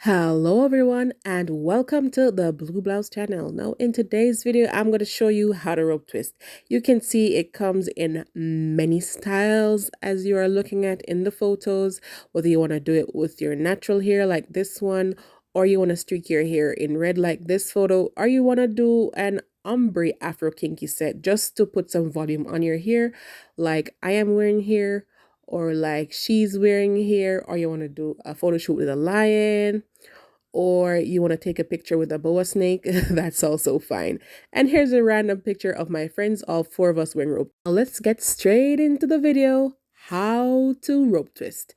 Hello everyone and welcome to the Blouz channel. Now in today's video I'm going to show you how to rope twist. You can see it comes in many styles as you are looking at in the photos, whether you want to do it with your natural hair like this one, or you want to streak your hair in red like this photo, or you want to do an ombre afro kinky set just to put some volume on your hair like I am wearing here, or like she's wearing here, or you want to do a photo shoot with a lion, or you want to take a picture with a boa snake, that's also fine. And here's a random picture of my friends, all four of us wearing rope. Now let's get straight into the video, how to rope twist.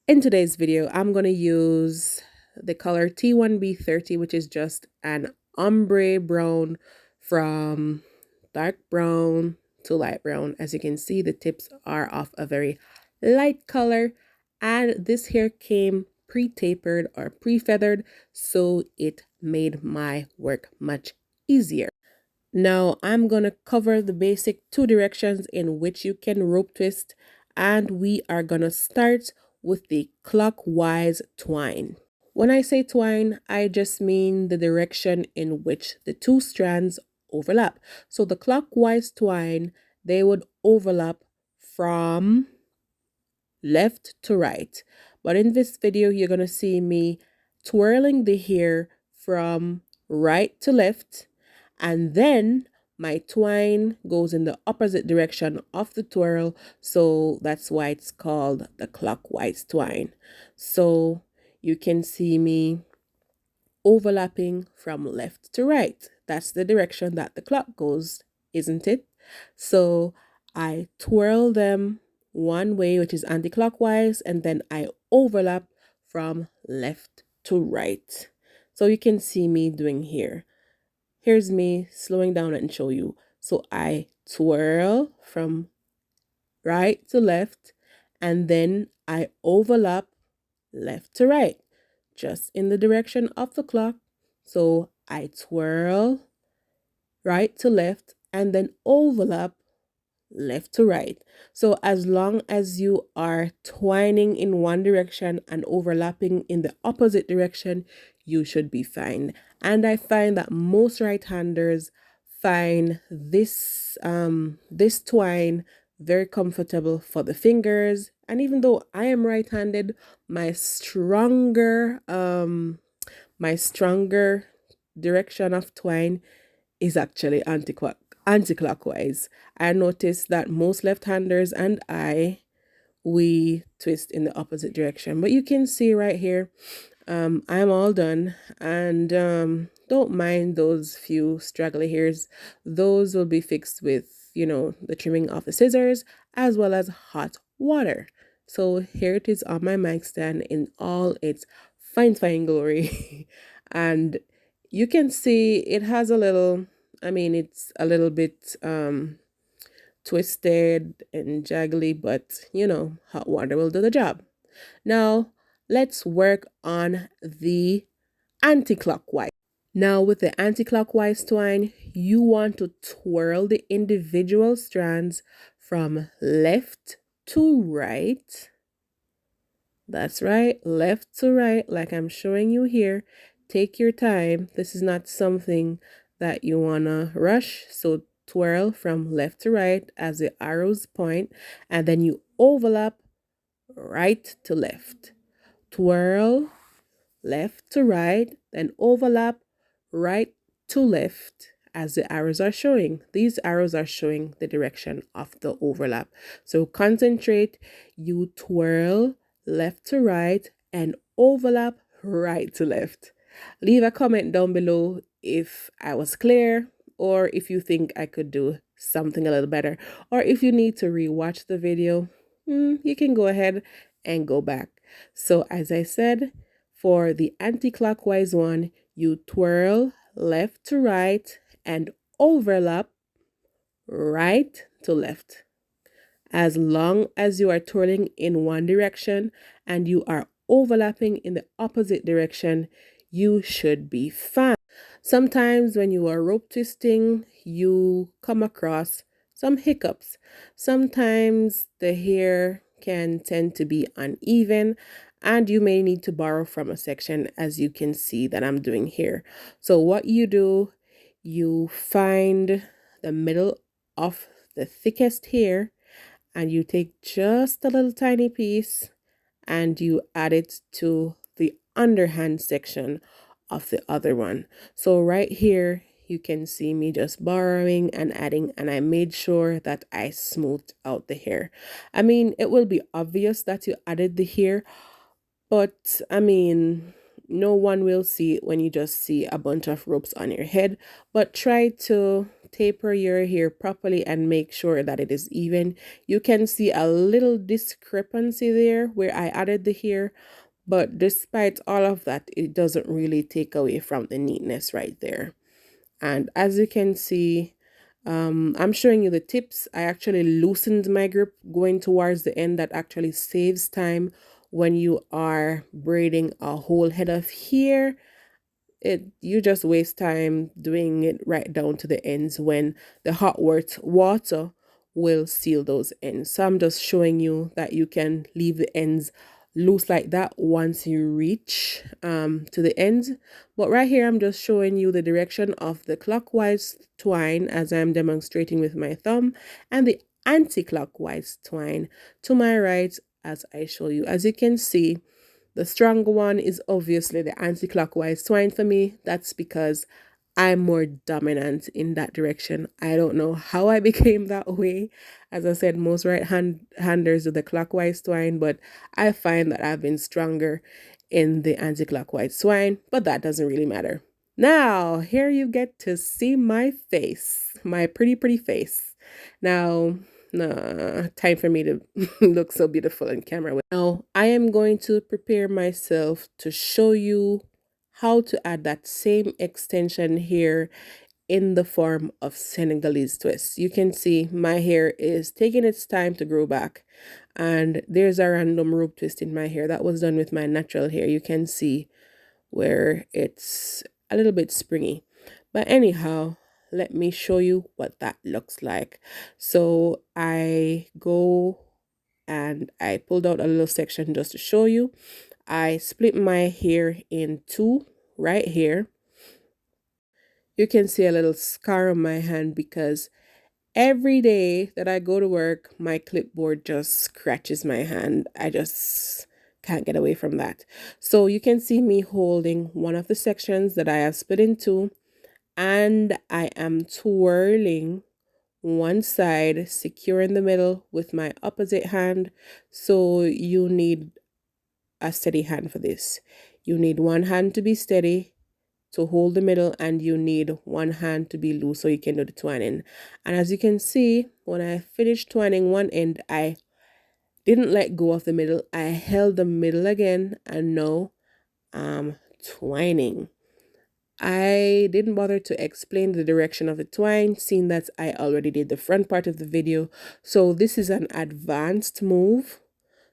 In today's video, I'm going to use the color T1B30, which is just an ombre brown from dark brown to light brown. As you can see, the tips are of a very light color, and this hair came pre-tapered or pre-feathered, so it made my work much easier. Now I'm gonna cover the basic two directions in which you can rope twist, and we are gonna start with the clockwise twine. When I say twine, I just mean the direction in which the two strands overlap. So the clockwise twine, they would overlap from left to right. But in this video, you're going to see me twirling the hair from right to left, and then my twine goes in the opposite direction of the twirl, so that's why it's called the clockwise twine. So you can see me overlapping from left to right. That's the direction that the clock goes, isn't it? So I twirl them one way, which is anti-clockwise, and then I overlap from left to right. So you can see me doing here. Here's me slowing down and show you. So I twirl from right to left, and then I overlap left to right, just in the direction of the clock. So I twirl right to left and then overlap left to right. So as long as you are twining in one direction and overlapping in the opposite direction, you should be fine. And I find that most right-handers find this this twine very comfortable for the fingers. And even though I am right-handed, my stronger direction of twine is actually anti-clockwise. I noticed that most left-handers and we twist in the opposite direction. But you can see right here, I'm all done, and don't mind those few straggly hairs. Those will be fixed with, the trimming of the scissors as well as hot water. So here it is on my mic stand in all its fine glory. And you can see it has a little, it's a little bit twisted and jaggly, but hot water will do the job. Now let's work on the anti-clockwise. Now with the anti-clockwise twine, you want to twirl the individual strands from left to right. That's right, left to right, like I'm showing you here. Take your time. This is not something that you wanna rush. So twirl from left to right as the arrows point, and then you overlap right to left. Twirl left to right, then overlap right to left as the arrows are showing. These arrows are showing the direction of the overlap. So concentrate, you twirl left to right and overlap right to left. Leave a comment down below if I was clear, or if you think I could do something a little better, or if you need to rewatch the video, you can go ahead and go back. So as I said, for the anti-clockwise one, you twirl left to right and overlap right to left. As long as you are twirling in one direction and you are overlapping in the opposite direction, you should be fine. Sometimes when you are rope twisting, you come across some hiccups. Sometimes the hair can tend to be uneven, and you may need to borrow from a section, as you can see that I'm doing here. So what you do, you find the middle of the thickest hair and you take just a little tiny piece and you add it to the underhand section of the other one. So right here, you can see me just borrowing and adding, and I made sure that I smoothed out the hair. I mean, it will be obvious that you added the hair, but I mean, no one will see it when you just see a bunch of ropes on your head. But try to taper your hair properly and make sure that it is even. You can see a little discrepancy there where I added the hair, but despite all of that, it doesn't really take away from the neatness right there. And as you can see, I'm showing you the tips. I actually loosened my grip going towards the end. That actually saves time when you are braiding a whole head of hair. You just waste time doing it right down to the ends when the hot water will seal those ends. So I'm just showing you that you can leave the ends loose like that once you reach to the ends. But right here I'm just showing you the direction of the clockwise twine as I'm demonstrating with my thumb, and the anti-clockwise twine to my right as I show you. As you can see, the stronger one is obviously the anti-clockwise twine for me. That's because I'm more dominant in that direction. I don't know how I became that way. As I said, most handers do the clockwise twine, but I find that I've been stronger in the anti-clockwise twine, but that doesn't really matter. Now, here you get to see my face, my pretty face. Now, time for me to look so beautiful in camera. Now, I am going to prepare myself to show you how to add that same extension here in the form of Senegalese twists. You can see my hair is taking its time to grow back, and there's a random rope twist in my hair that was done with my natural hair. You can see where it's a little bit springy. But anyhow, let me show you what that looks like. So I go and I pulled out a little section just to show you. I split my hair in two right here. You can see a little scar on my hand because every day that I go to work, my clipboard just scratches my hand. I just can't get away from that. So you can see me holding one of the sections that I have split in two, and I am twirling one side, secure in the middle with my opposite hand. So you need a steady hand for this. You need one hand to be steady to hold the middle, and you need one hand to be loose so you can do the twining. And as you can see, when I finished twining one end, I didn't let go of the middle. I held the middle again, and now I'm twining. I didn't bother to explain the direction of the twine, seeing that I already did the front part of the video. So this is an advanced move.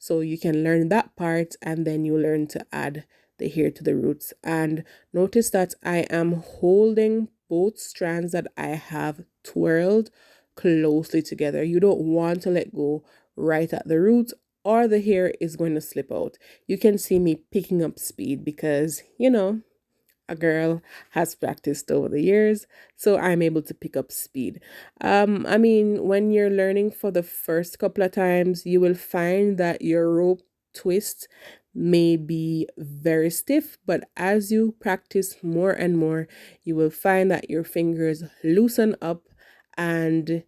So you can learn that part, and then you learn to add the hair to the roots. And notice that I am holding both strands that I have twirled closely together. You don't want to let go right at the roots, or the hair is going to slip out. You can see me picking up speed because, a girl has practiced over the years, so I'm able to pick up speed. I mean, when you're learning for the first couple of times, you will find that your rope twist may be very stiff, but as you practice more and more, you will find that your fingers loosen up, and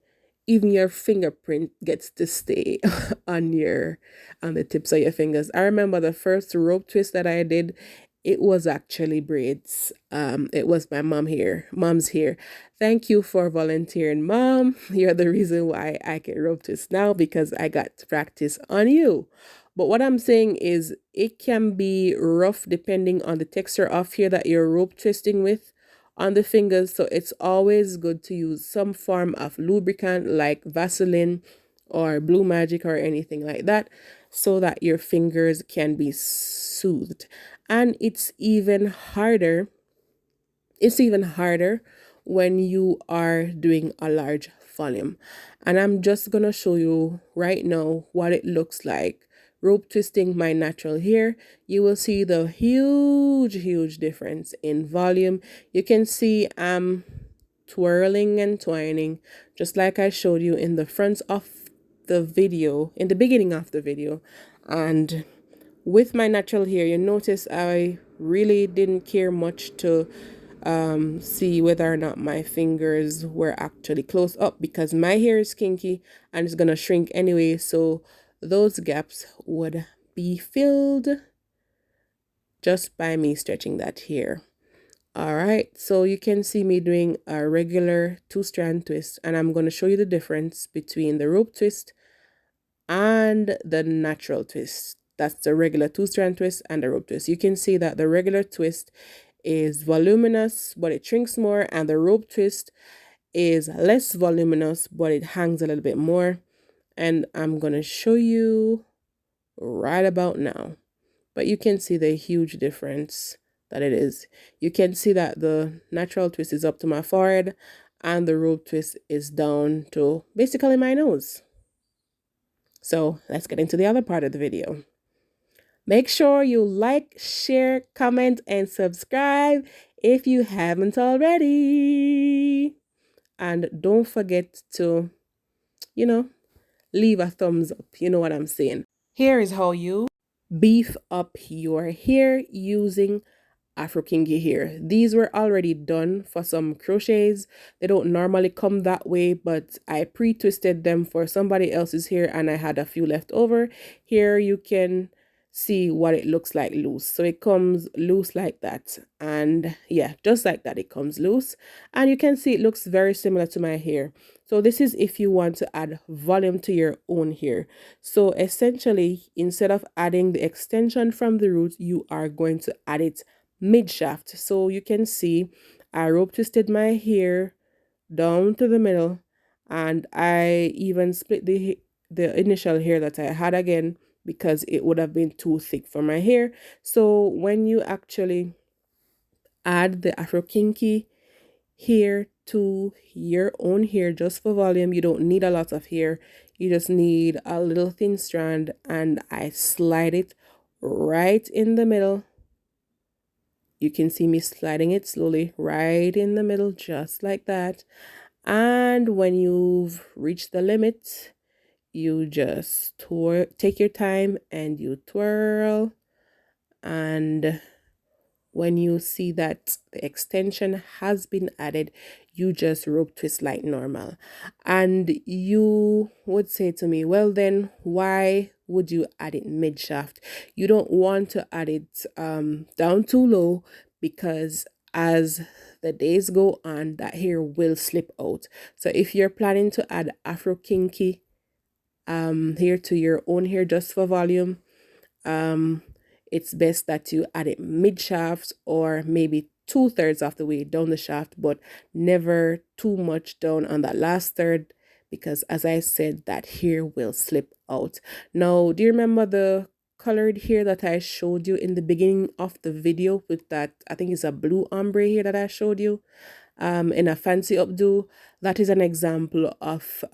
even your fingerprint gets to stay on the tips of your fingers. I remember the first rope twist that I did, it was actually braids. It was my mom's hair. Thank you for volunteering, Mom. You're the reason why I can rope twist now, because I got to practice on you. But what I'm saying is it can be rough depending on the texture of hair that you're rope twisting with on the fingers. So it's always good to use some form of lubricant like Vaseline or Blue Magic or anything like that, so that your fingers can be soothed. And it's even harder when you are doing a large volume. And I'm just gonna show you right now what it looks like rope twisting my natural hair, you will see the huge difference in volume. You can see I'm twirling and twining just like I showed you in the front of the video, in the beginning of the video. And with my natural hair, you notice I really didn't care much to see whether or not my fingers were actually close up, because my hair is kinky and it's gonna shrink anyway, so those gaps would be filled just by me stretching that hair. All right, so you can see me doing a regular 2-strand twist, and I'm going to show you the difference between the rope twist and the natural twist. That's the regular 2-strand twist and the rope twist. You can see that the regular twist is voluminous, but it shrinks more, and the rope twist is less voluminous, but it hangs a little bit more. And I'm going to show you right about now. But you can see the huge difference that it is. You can see that the natural twist is up to my forehead and the rope twist is down to basically my nose. So let's get into the other part of the video. Make sure you like, share, comment, and subscribe if you haven't already. And don't forget to, leave a thumbs up. You know what I'm saying. Here is how you beef up your hair using Afro kinky hair. These were already done for some crochets. They don't normally come that way, but I pre-twisted them for somebody else's hair and I had a few left over. Here you can see what it looks like loose. So it comes loose like that, and yeah, just like that, it comes loose, and you can see it looks very similar to my hair. So this is if you want to add volume to your own hair. So essentially, instead of adding the extension from the root, you are going to add it mid shaft. So you can see I rope twisted my hair down to the middle, and I even split the initial hair that I had again because it would have been too thick for my hair. So when you actually add the Afro kinky hair to your own hair just for volume, you don't need a lot of hair. You just need a little thin strand, and I slide it right in the middle. You can see me sliding it slowly right in the middle, just like that. And when you've reached the limit, you just take your time and you twirl. And when you see that the extension has been added, you just rope twist like normal. And you would say to me, well then, why would you add it mid shaft? You don't want to add it down too low, because as the days go on, that hair will slip out. So if you're planning to add Afro kinky hair to your own hair just for volume, it's best that you add it mid shaft, or maybe 2/3 of the way down the shaft, but never too much down on that last third, because as I said, that hair will slip out. Now, do you remember the colored hair that I showed you in the beginning of the video with that, I think it's a blue ombre hair that I showed you in a fancy updo? That is an example of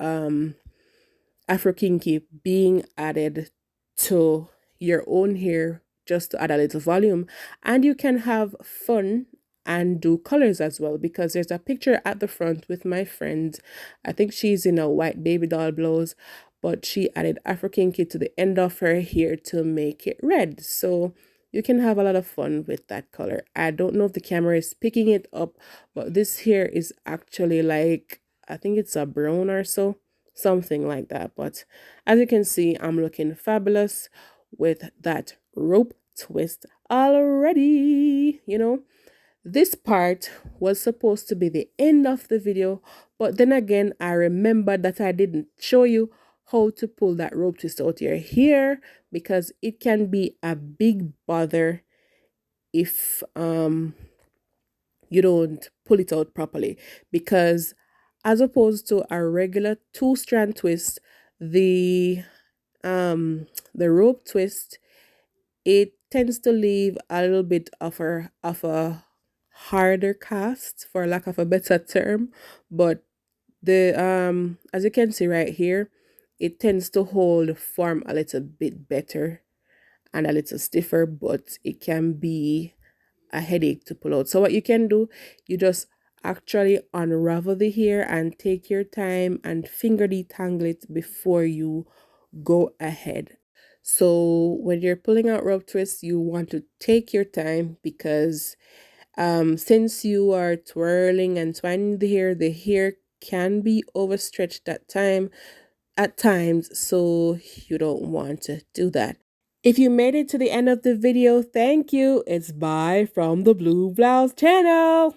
Afro kinky being added to your own hair just to add a little volume. And you can have fun and do colors as well, because there's a picture at the front with my friend. I think she's in a white baby doll blouse, but she added Afro kinky to the end of her hair to make it red. So you can have a lot of fun with that color. I don't know if the camera is picking it up, but this hair is actually like, I think it's a brown or so, something like that. But as you can see, I'm looking fabulous with that rope twist already. This part was supposed to be the end of the video, but then again, I remembered that I didn't show you how to pull that rope twist out your hair, because it can be a big bother if you don't pull it out properly. Because as opposed to a regular 2-strand twist, the rope twist, it tends to leave a little bit of a harder cast, for lack of a better term. But the as you can see right here, it tends to hold form a little bit better and a little stiffer, but it can be a headache to pull out. So what you can do, you just actually unravel the hair and take your time and finger detangle it before you go ahead. So when you're pulling out rope twists, you want to take your time because since you are twirling and twining the hair can be overstretched at times, so you don't want to do that. If you made it to the end of the video, thank you. It's bye from the Blue Blouse channel.